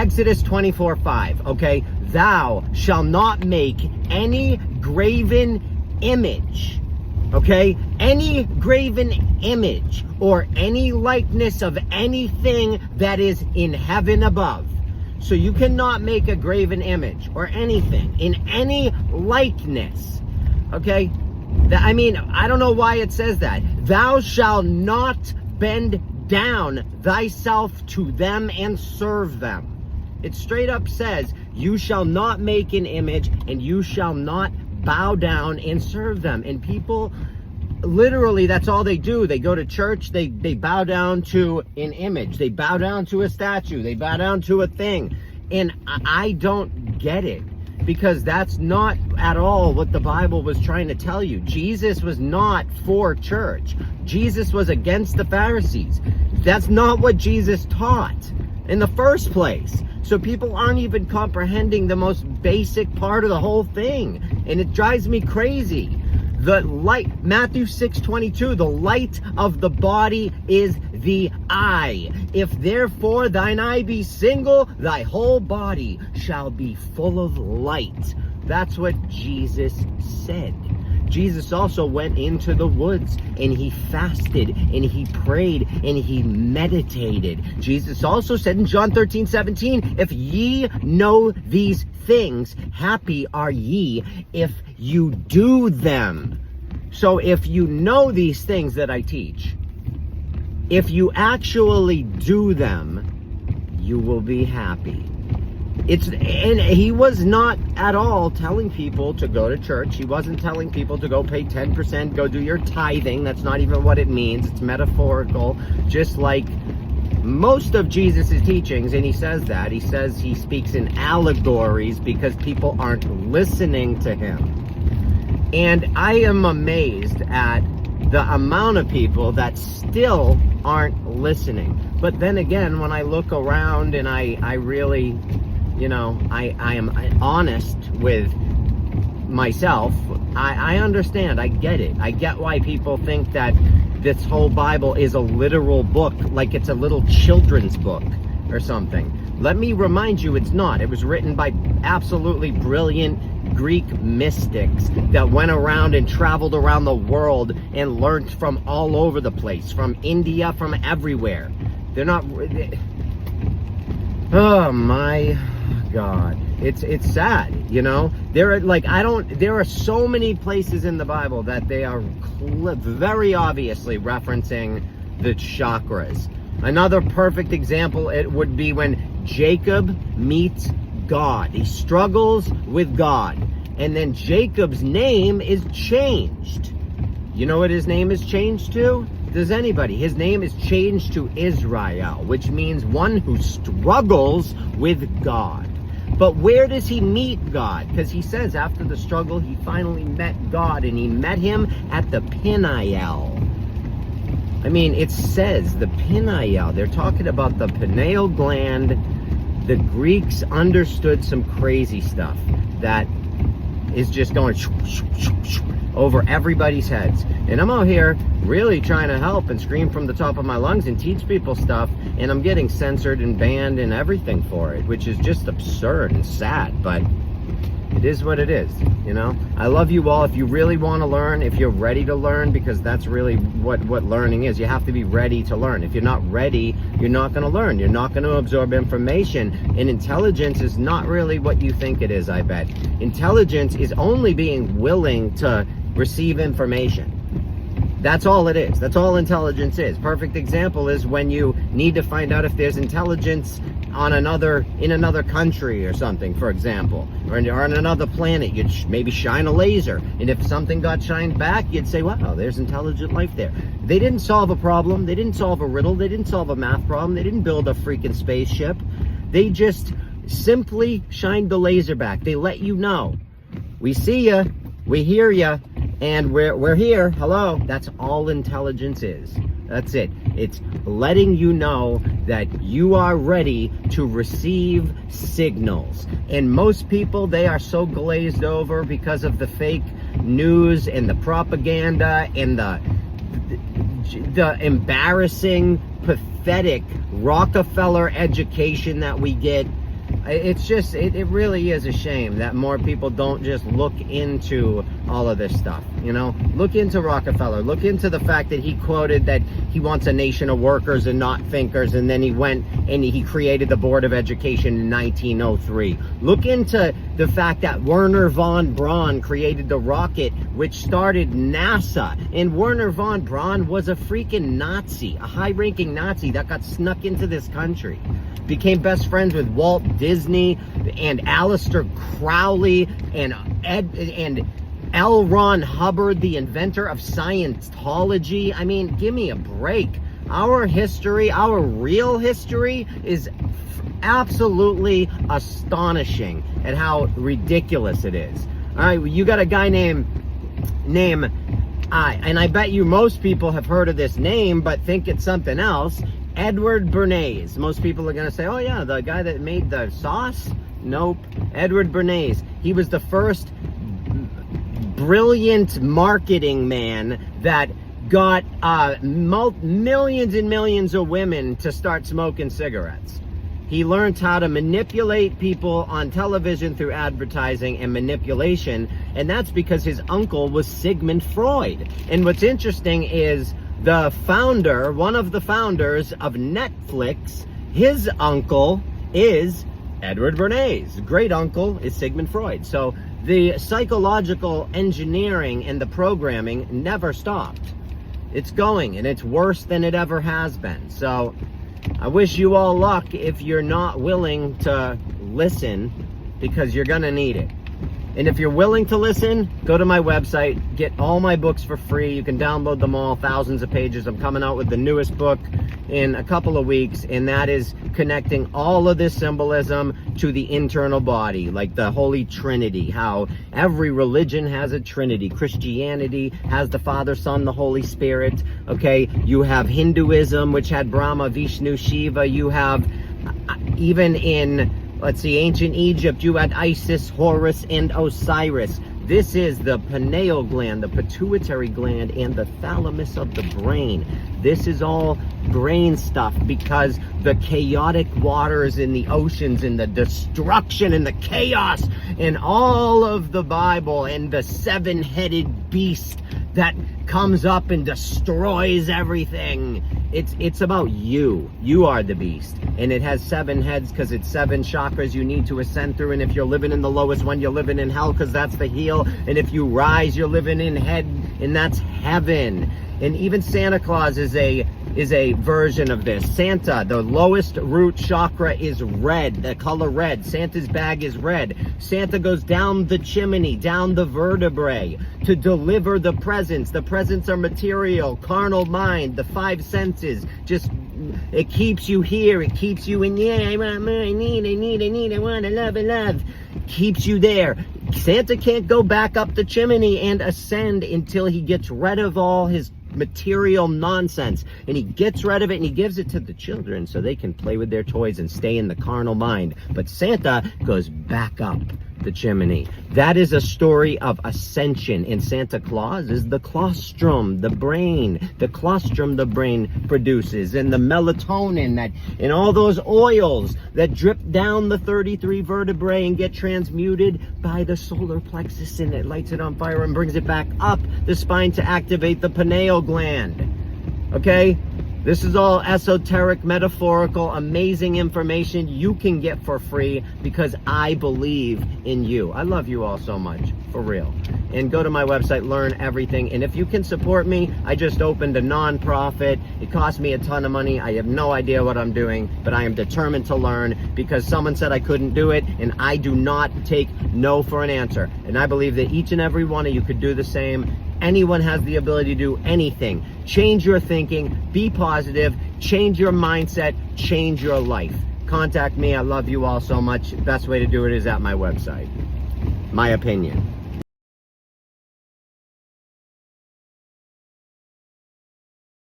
Exodus 24:5, okay? Thou shalt not make any graven image, okay? Any graven image or any likeness of anything that is in heaven above. So you cannot make a graven image or anything in any likeness, okay? I mean, I don't know why it says that. Thou shalt not bend down thyself to them and serve them. It straight up says, you shall not make an image and you shall not bow down and serve them. And people, literally, that's all they do. They go to church, they bow down to an image. They bow down to a statue. They bow down to a thing. And I don't get it, because that's not at all what the Bible was trying to tell you. Jesus was not for church. Jesus was against the Pharisees. That's not what Jesus taught in the first place. So people aren't even comprehending the most basic part of the whole thing. And it drives me crazy. The light, Matthew 6:22, the light of the body is the eye. If therefore thine eye be single, thy whole body shall be full of light. That's what Jesus said. Jesus also went into the woods and he fasted and he prayed and he meditated. Jesus also said in John 13:17, if ye know these things, happy are ye if you do them. So if you know these things that I teach, if you actually do them, you will be happy. And he was not at all telling people to go to church. He wasn't telling people to go pay 10%, go do your tithing. That's not even what it means. It's metaphorical, just like most of Jesus' teachings. And he says that. He says he speaks in allegories because people aren't listening to him. And I am amazed at the amount of people that still aren't listening. But then again, when I look around and I really... I am honest with myself. I understand. I get it. I get why people think that this whole Bible is a literal book, like it's a little children's book or something. Let me remind you, it's not. It was written by absolutely brilliant Greek mystics that went around and traveled around the world and learned from all over the place, from India, from everywhere. They're not... Oh my God, it's sad, There are so many places in the Bible that they are very obviously referencing the chakras. Another perfect example, it would be when Jacob meets God. He struggles with God, and then Jacob's name is changed. You know what his name is changed to? Does anybody? His name is changed to Israel, which means one who struggles with God. But where does he meet God? Because he says after the struggle, he finally met God, and he met him at the Peniel. I mean, it says the Peniel. They're talking about the pineal gland. The Greeks understood some crazy stuff that is just going over everybody's heads. And I'm out here really trying to help and scream from the top of my lungs and teach people stuff, and I'm getting censored and banned and everything for it, which is just absurd and sad, but it is what it is, I love you all. If you really want to learn, if you're ready to learn, because that's really what learning is. You have to be ready to learn. If you're not ready, you're not going to learn. You're not going to absorb information. And intelligence is not really what you think it is, I bet. Intelligence is only being willing to receive information. That's all it is. That's all intelligence is. Perfect example is when you need to find out if there's intelligence in another country or something, for example, or on another planet. You'd maybe shine a laser, and if something got shined back, you'd say, wow, there's intelligent life there. They didn't solve a problem. They didn't solve a riddle. They didn't solve a math problem. They didn't build a freaking spaceship. They just simply shined the laser back. They let you know, we see ya, we hear ya, and we're here. Hello. That's all intelligence is. That's it. It's letting you know that you are ready to receive signals. And most people, they are so glazed over because of the fake news and the propaganda and the embarrassing, pathetic Rockefeller education that we get. It's just, it really is a shame that more people don't just look into all of this stuff, you know? Look into Rockefeller. Look into the fact that he quoted that he wants a nation of workers and not thinkers, and then he went and he created the Board of Education in 1903. Look into the fact that Wernher von Braun created the rocket, which started NASA. And Wernher von Braun was a freaking Nazi, a high-ranking Nazi that got snuck into this country. Became best friends with Walt Disney and Aleister Crowley and L. Ron Hubbard, the inventor of Scientology. I mean, give me a break. Our history, our real history, is absolutely astonishing at how ridiculous it is. All right, you got a guy named and I bet you most people have heard of this name, but think it's something else. Edward Bernays. Most people are going to say, oh yeah, the guy that made the sauce? Nope. Edward Bernays. He was the first brilliant marketing man that got millions and millions of women to start smoking cigarettes. He learned how to manipulate people on television through advertising and manipulation, and that's because his uncle was Sigmund Freud. And what's interesting is the founder, one of the founders of Netflix, his uncle is Edward Bernays. Great uncle is Sigmund Freud. So the psychological engineering and the programming never stopped. It's going, and it's worse than it ever has been. So I wish you all luck if you're not willing to listen, because you're gonna need it. And if you're willing to listen, go to my website, get all my books for free. You can download them all, thousands of pages. I'm coming out with the newest book in a couple of weeks, and that is connecting all of this symbolism to the internal body, like the Holy Trinity, how every religion has a Trinity. Christianity has the Father, Son, the Holy Spirit, okay? You have Hinduism, which had Brahma, Vishnu, Shiva. You have, even in, let's see, ancient Egypt, you had Isis, Horus, and Osiris. This is the pineal gland, the pituitary gland, and the thalamus of the brain. This is all brain stuff, because the chaotic waters in the oceans and the destruction and the chaos and all of the Bible and the seven-headed beast that comes up and destroys everything. It's about you. You are the beast. And it has 7 heads because it's 7 chakras you need to ascend through. And if you're living in the lowest one, you're living in hell, because that's the heel. And if you rise, you're living in head, and that's heaven. And even Santa Claus is a version of this. Santa, the lowest root chakra is red, the color red. Santa's bag is red. Santa goes down the chimney, down the vertebrae to deliver the presents. The presents are material, carnal mind, the 5 senses. Just, it keeps you here. It keeps you in, yeah, I want more, I need, I want to love. Keeps you there. Santa can't go back up the chimney and ascend until he gets rid of all his material nonsense, and he gets rid of it and he gives it to the children so they can play with their toys and stay in the carnal mind. But Santa goes back up the chimney. That is a story of ascension, and Santa Claus is the colostrum, the brain, the colostrum the brain produces, and the melatonin that, and all those oils that drip down the 33 vertebrae and get transmuted by the solar plexus, and it lights it on fire and brings it back up the spine to activate the pineal gland. Okay? This is all esoteric, metaphorical, amazing information you can get for free, because I believe in you. I love you all so much, for real. And go to my website, learn everything. And if you can support me, I just opened a non-profit. It cost me a ton of money. I have no idea what I'm doing, but I am determined to learn, because someone said I couldn't do it, and I do not take no for an answer. And I believe that each and every one of you could do the same. Anyone has the ability to do anything. Change your thinking, be positive, change your mindset, change your life. Contact me. I love you all so much. Best way to do it is at my website. My opinion.